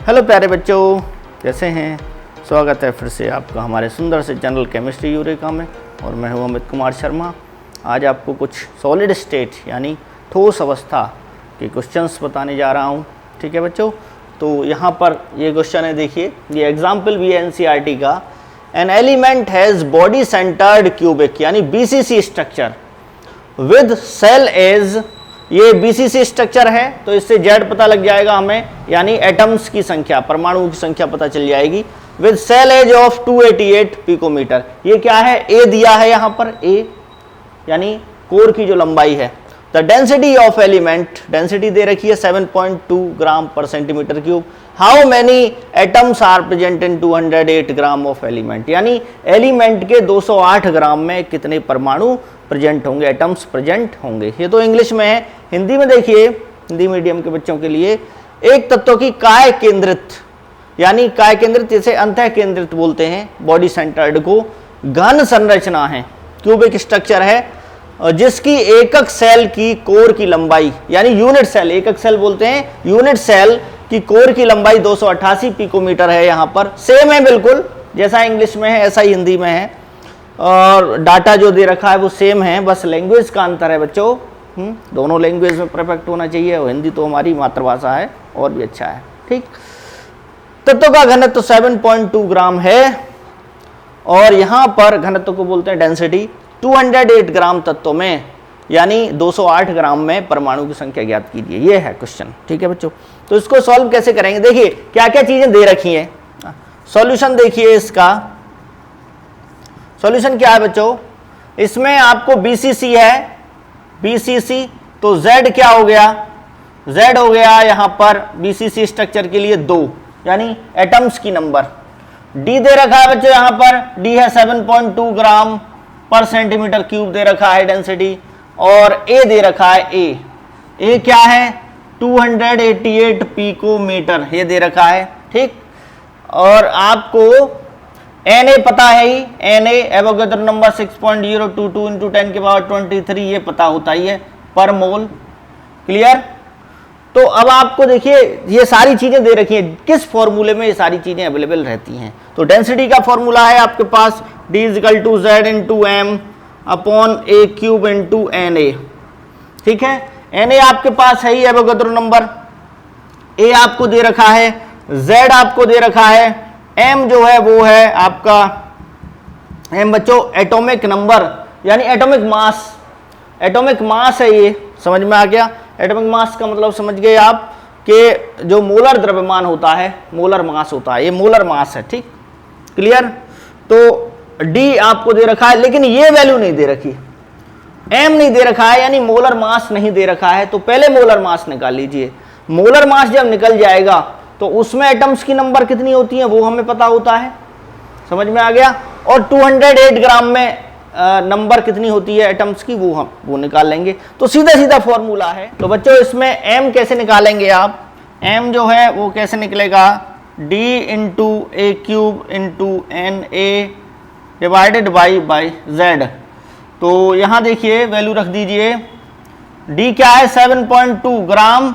Hello प्यारे बच्चों, कैसे हैं? स्वागत है फिर से आपका हमारे सुंदर से चैनल केमिस्ट्री यूरेका में। और मैं हूं अमित कुमार शर्मा। आज आपको कुछ सॉलिड स्टेट यानी ठोस अवस्था के क्वेश्चंस बताने जा रहा हूं। ठीक है बच्चों, तो यहाँ पर ये क्वेश्चन है, देखिए ये एग्जाम्पल भी है एनसीईआरटी का। An element has body centred cubic यानी BCC structure with cell edge, ये बीसीसी स्ट्रक्चर है तो इससे जेड पता लग जाएगा हमें, यानी एटम्स की संख्या, परमाणुओं की संख्या पता चल जाएगी। With cell edge of 288 picometre, ये क्या है? ए दिया है यहाँ पर, ए यानी कोर की जो लंबाई है। The density of element, density दे रखी है 7.2 gram per centimetre cube. How many atoms are present in 208 gram of element, यानी एलिमेंट के 208 ग्राम में कितने परमाणु प्रेजेंट होंगे, एटम्स प्रेजेंट होंगे। ये तो इंग्लिश में है। हिंदी में देखिए, हिंदी मीडियम के बच्चों के लिए, एक तत्व की काय केंद्रित, यानी काय केंद्रित जैसे अंतः केंद्रित बोलते हैं बॉडी सेंटर्ड को, घन संरचना है, क्यूबिक स्ट्रक्चर है जिसकी एकक सेल की कोर की लंबाई यानी यूनिट सेल, एकक सेल बोलते हैं, यूनिट सेल की कोर की लंबाई 288 पिकोमीटर है। यहाँ पर सेम है बिल्कुल, जैसा इंग्लिश में है ऐसा ही हिंदी में है, और डाटा जो दे रखा है वो सेम है, बस लैंग्वेज का अंतर है बच्चों। दोनों लैंग्वेज में परफेक्ट होना चाहिए, और हिंदी तो हमारी मातृभाषा है और भी अच्छा है। ठीक, तत्व का घनत्व तो 7.2 ग्राम है, और यहाँ पर घनत्व को बोलते हैं डेंसिटी। 208 ग्राम तत्व में यानी 208 ग्राम में परमाणु की संख्या ज्ञात कीजिए, ये है क्वेश्चन। ठीक है बच्चों, तो इसको सॉल्व कैसे करेंगे? देखिए क्या क्या चीजें दे रखी हैं, सॉल्यूशन देखिए इसका। सॉल्यूशन क्या है बच्चों? इसमें आपको बीसीसी है, बीसीसी तो Z क्या हो गया? Z हो गया यहाँ पर बीसीसी स्ट्रक्चर के लिए 2, यानी एटम्स की नंबर। D दे रखा है बच्चों, यहाँ पर D है 7.2 ग्राम पर सेंटीमीटर क्यूब दे रखा है डेंसिटी, और A दे रखा है A क्या है? 288 पिकोमीटर ये दे रखा है। ठीक, और आपको Na पता है ही, Na एवोगैड्रो नंबर 6.022 इंटू 10 की पावर 23 ये पता होता ही है पर मोल। क्लियर? तो अब आपको देखिए ये सारी चीजें दे रखी हैं, किस फॉर्मूले में ये सारी चीजें अवेलेबल रहती हैं। तो डेंसिटी का फॉर्मूला है आपके पास D = Z × M upon A cube into Na। ठीक है, Na आपके पास है ही एवोगैड्रो नंबर, A आपको दे रखा है, Z आपको दे रखा है, M जो है वो है आपका M बच्चों एटॉमिक नंबर यानी एटॉमिक मास, एटॉमिक मास है ये, समझ में आ गया? एटॉमिक मास का मतलब समझ गए आप कि जो मोलर द्रव्यमान होता है, मोलर मास होता है, ये मोलर मास है। ठीक, क्लियर? तो D आपको दे रखा है, लेकिन ये वैल्यू नहीं दे रखी, M नहीं दे रखा है, यानी मोलर मास नहीं दे रखा है। तो पहले मोलर मास निकाल लीजिए। मोलर मास जब निकल जाएगा तो उसमें एटम्स की नंबर कितनी होती है वो हमें पता होता है, समझ में आ गया? और 208 ग्राम में नंबर कितनी होती है एटम्स की वो निकाल लेंगे। तो सीधा सीधा फॉर्मूला है। तो बच्चों इसमें M कैसे निकालेंगे आप? M जो है वो कैसे निकलेगा? D × A cube into Na divided by Z। तो यहाँ देखिए वैल्यू रख दीजिए, D क्या है? 7.2 ग्राम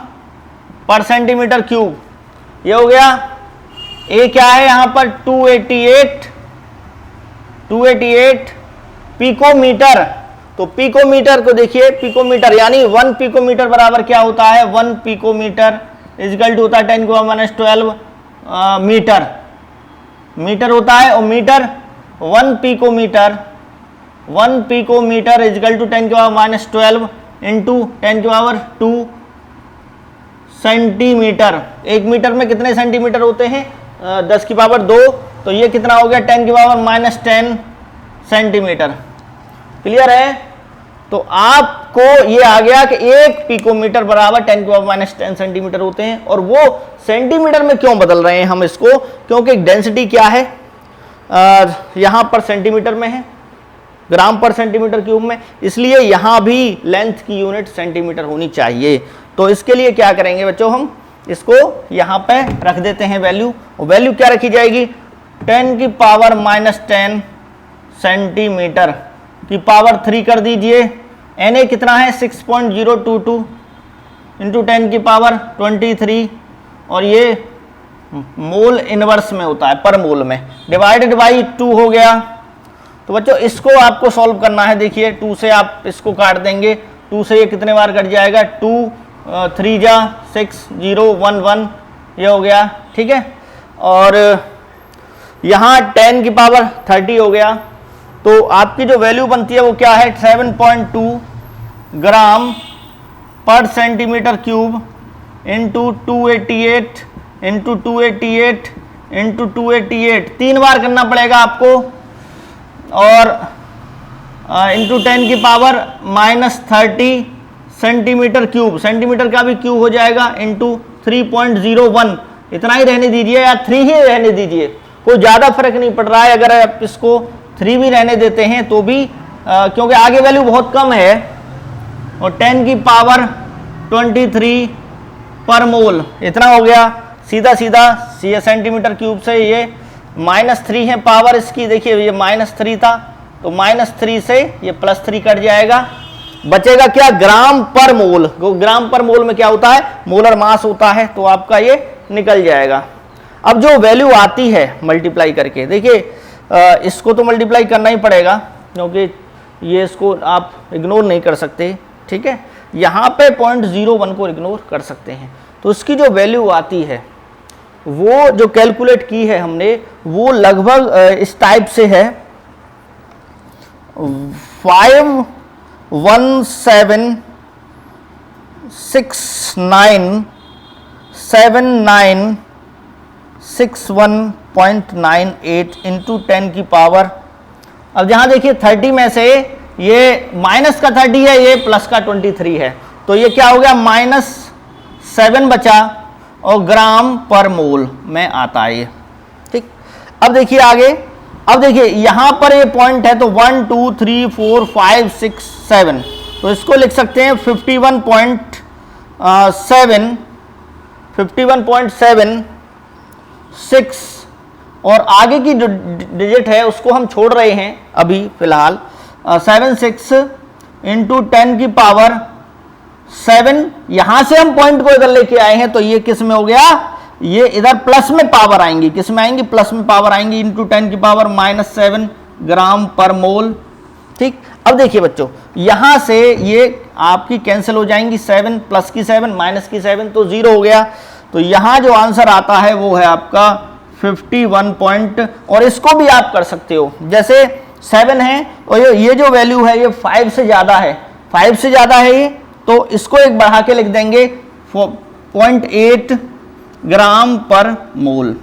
पर सेंटीमीटर क्यूब, ये हो गया। A क्या है यहाँ पर? 288 पिकोमीटर। तो पिकोमीटर को देखिए, पिकोमीटर यानी 1 पिकोमीटर बराबर क्या होता है? 1 पिकोमीटर इक्वल टू होता है 10⁻12 मीटर, मीटर होता है। और metre 1 picometre equal to 10⁻12 into 10⁻2 centimetre. 1 metre में कितने सेंटीमीटर होते हैं? 10 की पावर 2, तो ये कितना हो गया? 10⁻10 सेंटीमीटर। क्लियर है? तो आपको ये आ गया कि 1 पिकोमीटर बराबर 10⁻10 सेंटीमीटर होते हैं। और वो सेंटीमीटर में क्यों बदल रहे हैं हम इसको? क्योंकि डेंसिटी क्या है यहाँ पर सेंटीमीटर में है, ग्राम पर सेंटीमीटर क्यूब में, इसलिए यहाँ भी लेंथ की यूनिट सेंटीमीटर होनी चाहिए। तो इसके लिए क्या करेंगे बच्चों, हम इसको यहाँ पे रख देते हैं वैल्यू। और वैल्यू क्या रखी जाएगी? 10⁻10 सेंटीमीटर की पावर 3 कर दीजिए। Na कितना है? 6.022 इंटू 10 की पावर 23, और ये मोल इनवर्स में होता है, पर मोल में, डिवाइडेड बाई 2 हो गया। तो बच्चों इसको आपको सॉल्व करना है। देखिए 2 से आप इसको काट देंगे, 2 से ये कितने बार कट जाएगा, 2 3 जा 6 0 1 1, ये हो गया, ठीक है। और यहाँ 10 की पावर 30 हो गया। तो आपकी जो वैल्यू बनती है वो क्या है, 7.2 gram per centimetre cube into 288 into 288 into 288, 3 बार करना पड़ेगा आपको, और इंटू 10 की पावर -30 सेंटीमीटर क्यूब, सेंटीमीटर का भी क्यूब हो जाएगा, इंटू 3.01, इतना ही रहने दीजिए या 3 ही रहने दीजिए, कोई ज़्यादा फर्क नहीं पड़ रहा है। अगर आप इसको 3 भी रहने देते हैं तो भी क्योंकि आगे वैल्यू बहुत कम है, और 10 की पावर 23 पर मोल, इतना हो गया। सीधा सीधा सेंटीमीटर क्यूब से ये -3 है पावर इसकी, देखिए ये -3 था, तो -3 से ये +3 कट जाएगा, बचेगा क्या, ग्राम पर मोल। ग्राम पर मोल में क्या होता है, मोलर मास होता है, तो आपका ये निकल जाएगा। अब जो वैल्यू आती है मल्टीप्लाई करके, देखिए इसको तो मल्टीप्लाई करना ही पड़ेगा क्योंकि ये इसको आप इग्नोर नहीं कर सकते, ठीक है। यहाँ पे 0.01 को इग्नोर कर सकते हैं। तो इसकी जो वैल्यू आती है वो जो कैलकुलेट की है हमने, वो लगभग इस टाइप से है, 5176961.98 इंटू 10 की पावर। अब जहाँ देखिए 30 में से ये माइनस का 30 है, ये प्लस का 23 है, तो ये क्या हो गया, -7 बचा, और ग्राम पर मोल में आता है ये, ठीक। अब देखिए आगे, अब देखिए यहां पर ये पॉइंट है, तो 1 2 3 4 5 6 7, तो इसको लिख सकते हैं 51.76, और आगे की जो डिजिट है उसको हम छोड़ रहे हैं अभी फिलहाल, 76 इंटू 10 की पावर 7, यहां से हम पॉइंट को इधर लेके आए हैं, तो ये किस में हो गया, ये इधर प्लस में पावर आएंगी, किस में आएंगी, प्लस में पावर आएंगी, इंटू 10 की पावर -7 ग्राम पर मोल, ठीक। अब देखिए बच्चों, यहां से ये आपकी कैंसिल हो जाएंगी, 7 प्लस की 7 माइनस की 7, तो 0 हो गया। तो यहां जो आंसर आता है वो है आपका 51 पॉइंट, और इसको भी आप कर सकते हो, जैसे 7 है और ये जो वैल्यू है ये 5 से ज्यादा है, 5 से ज्यादा है ये, तो इसको एक बढ़ा के लिख देंगे 0.8 ग्राम पर मोल,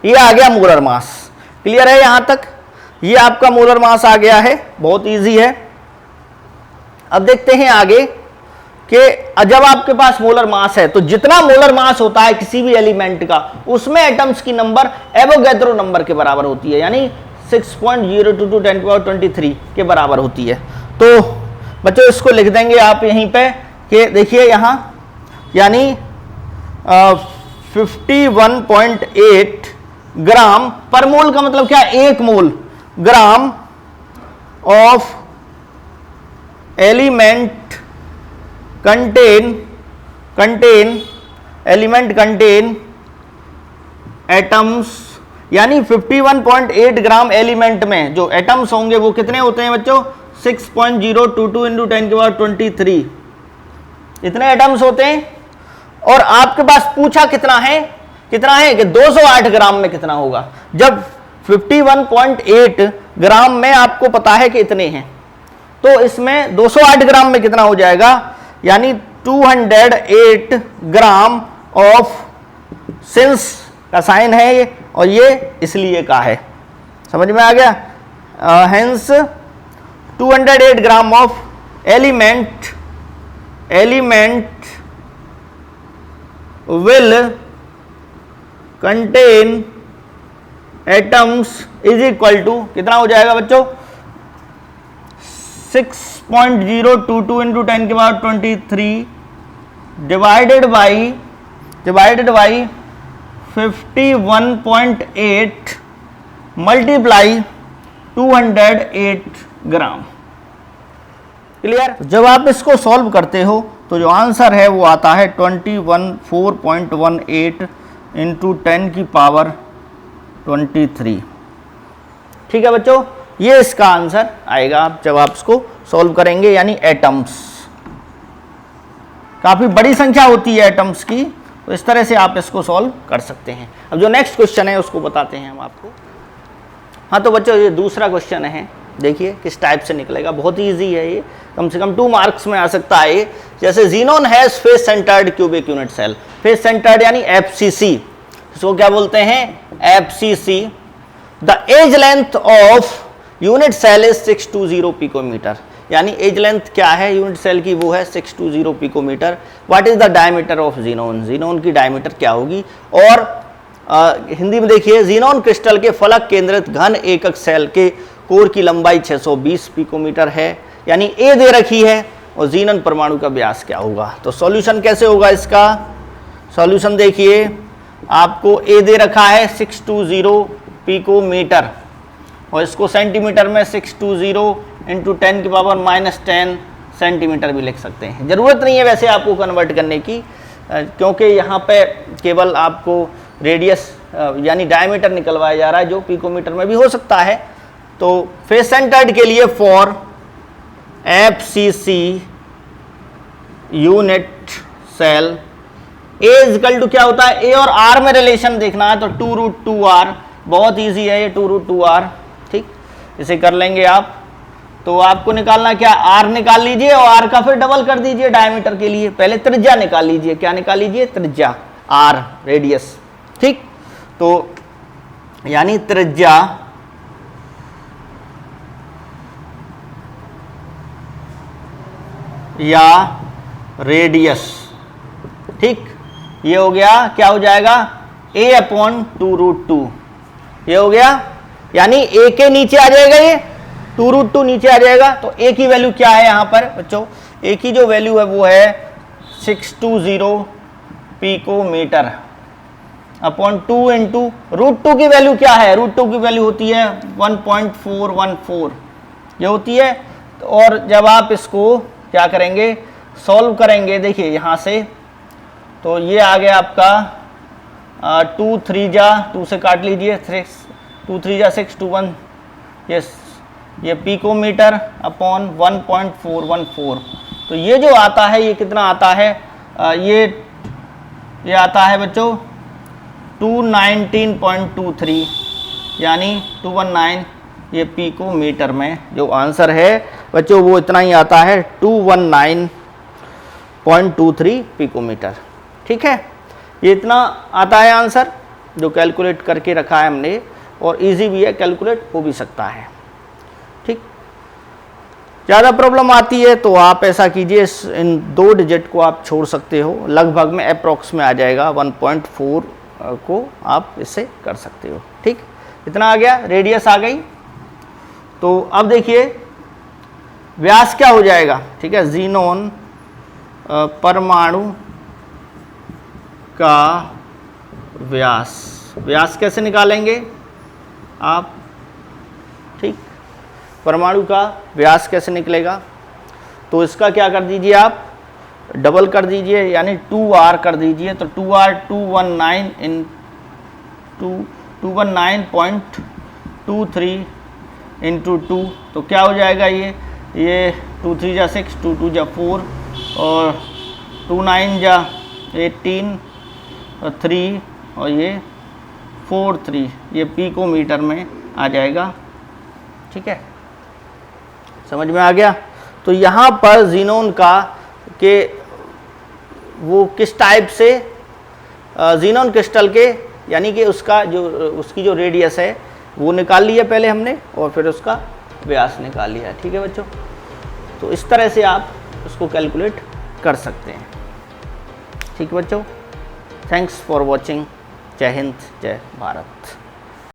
ये आ गया मोलर मास। क्लियर है यहां तक, ये आपका मोलर मास आ गया है, बहुत इजी है। अब देखते हैं आगे कि जब आपके पास मोलर मास है तो जितना मोलर मास होता है किसी भी एलिमेंट का, उसमें एटम्स की नंबर एवोगैड्रो नंबर के बराबर होती है, यानी 6.022 10⁻23 के बराबर होती है। तो बच्चों इसको लिख देंगे आप यहीं पे कि देखिए यहाँ, यानी 51.8 ग्राम पर मोल का मतलब क्या, 1 mole gram of element contain atoms, यानी 51.8 ग्राम एलिमेंट में जो एटम्स होंगे वो कितने होते हैं बच्चों, 6.022 इंटू 10⁻23, इतने एटम्स होते हैं। और आपके पास पूछा कितना है कि 208 ग्राम में कितना होगा, जब 51.8 ग्राम में आपको पता है कि इतने हैं, तो इसमें 208 ग्राम में कितना हो जाएगा, यानी 208 ग्राम ऑफ, सिंस का साइन है ये और ये इसलिए का है, समझ में आ गया, hence 208 gram of element will contain atoms is equal to कितना हो जाएगा बच्चों, 6.022 into 10⁻23 divided by 51.8 multiply 208 gram. Clear. जब आप इसको सॉल्व करते हो तो जो आंसर है वो आता है 24.18 इंटू 10 की पावर 23। ठीक है बच्चों, ये इसका आंसर आएगा आप जब आप इसको सॉल्व करेंगे, यानी एटम्स। काफी बड़ी संख्या होती है एटम्स की, तो इस तरह से आप इसको सॉल्व कर सकते हैं। अब जो नेक्स्ट क्वेश्चन है उसको बताते हैं हम आपको। हाँ तो बच्चों ये दूसरा क्वेश्चन है, देखिए किस टाइप से निकलेगा। बहुत इजी है ये, कम से कम 2 मार्क्स में आ सकता है ये। जैसे xenon has face centred cubic unit cell. Face centred यानी एफसीसी, इसको क्या बोलते हैं? FCC. The edge length of unit cell is 620 picometre, यानी एज लेंथ क्या है यूनिट सेल की? वो है 620 picometre. What is the diameter of xenon? Xenon की डायमीटर क्या होगी? और हिंदी में देखिए, ज़ीनोन क्रिस्टल के फलक केंद्रित घन एकक सेल के कोर की लंबाई 620 पिकोमीटर है, यानी ए दे रखी है, और ज़ीनन परमाणु का व्यास क्या होगा? तो सॉल्यूशन कैसे होगा इसका? सॉल्यूशन देखिए, आपको ए दे रखा है 620 पिकोमीटर, और इसको सेंटीमीटर में 620 इंटू 10 की पावर -10 सेंटीमीटर भी लिख सकते हैं। ज़रूरत नहीं है वैसे आपको कन्वर्ट करने की, क्योंकि यहाँ पे केवल आपको रेडियस यानी डायमीटर निकलवाया जा रहा है, जो पिकोमीटर में भी हो सकता है। तो फेस सेंटर्ड के लिए for FCC unit cell A equal to क्या होता है? ए और आर में रिलेशन देखना है तो 2√2r, बहुत इजी है ये 2√2r। ठीक, इसे कर लेंगे आप। तो आपको निकालना क्या? आर निकाल लीजिए और आर का फिर डबल कर दीजिए डायमीटर के लिए। पहले त्रिज्या निकाल लीजिए। क्या निकाल लीजिए? त्रिज्या, आर रेडियस। ठीक, तो यानी त्रिज्या या रेडियस। ठीक, ये हो गया, क्या हो जाएगा? a/2√2 ये हो गया, यानी a के नीचे आ जाएगा, ये 2√2 नीचे आ जाएगा। तो a की वैल्यू क्या है यहाँ पर बच्चों? a की जो वैल्यू है वो है 620 पिकोमीटर अपॉन 2 इंटू √2 की वैल्यू क्या है? √2 की वैल्यू होती है 1.414, ये होती है। और जब आप इसको क्या करेंगे? सॉल्व करेंगे, देखिए यहाँ से, तो ये आ गया आपका 2 3 जा 2 से काट लीजिए, 2 3 जा 6 2 1, ये पिकोमीटर अपॉन 1.414। तो ये जो आता है ये कितना आता है? ये आता है बच्चों 219.23, यानी 219, ये पिकोमीटर में जो आंसर है बच्चों वो इतना ही आता है, 219.23 पिकोमीटर। ठीक है, ये इतना आता है आंसर जो कैलकुलेट करके रखा है हमने, और इजी भी है, कैलकुलेट हो भी सकता है। ठीक, ज़्यादा प्रॉब्लम आती है तो आप ऐसा कीजिए, इन 2 डिजिट को आप छोड़ सकते हो, लगभग में अप्रॉक्स में आ जाएगा 1.4 को आप इससे कर सकते हो। ठीक, इतना आ गया, रेडियस आ गई। तो अब देखिए व्यास क्या हो जाएगा? ठीक है, ज़ीनोन परमाणु का व्यास कैसे निकालेंगे आप? ठीक, परमाणु का व्यास कैसे निकलेगा? तो इसका क्या कर दीजिए आप? डबल कर दीजिए, यानी 2r कर दीजिए। तो 2r 219.23 इंटू 2, तो क्या हो जाएगा? ये 2 3 जा 6, 2 2 जा 4, और 2 9 जा 18, और 3, और ये 4 3, ये पिकोमीटर में आ जाएगा। ठीक है, समझ में आ गया? तो यहाँ पर ज़ीनोन का के वो किस टाइप से ज़ीनोन क्रिस्टल के, यानी कि उसकी जो रेडियस है वो निकाल लिया पहले हमने, और फिर उसका व्यास निकाल लिया। ठीक है बच्चों, तो इस तरह से आप उसको कैलकुलेट कर सकते हैं। ठीक है बच्चों, थैंक्स फॉर वॉचिंग। जय हिंद, जय भारत।